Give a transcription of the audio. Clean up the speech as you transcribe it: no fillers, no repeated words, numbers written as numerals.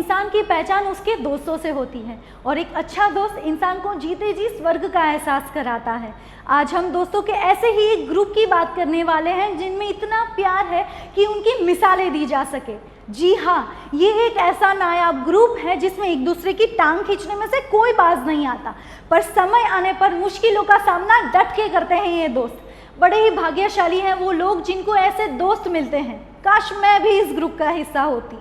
इंसान की पहचान उसके दोस्तों से होती है और एक अच्छा दोस्त इंसान को जीते जी स्वर्ग का एहसास कराता है। आज हम दोस्तों के ऐसे ही एक ग्रुप की बात करने वाले हैं जिनमें इतना प्यार है कि उनकी मिसालें दी जा सके। जी हाँ, ये एक ऐसा नायाब ग्रुप है जिसमें एक दूसरे की टांग खींचने में से कोई बाज नहीं आता, पर समय आने पर मुश्किलों का सामना डट के करते हैं ये दोस्त। बड़े ही भाग्यशाली हैं वो लोग जिनको ऐसे दोस्त मिलते हैं। काश मैं भी इस ग्रुप का हिस्सा होती।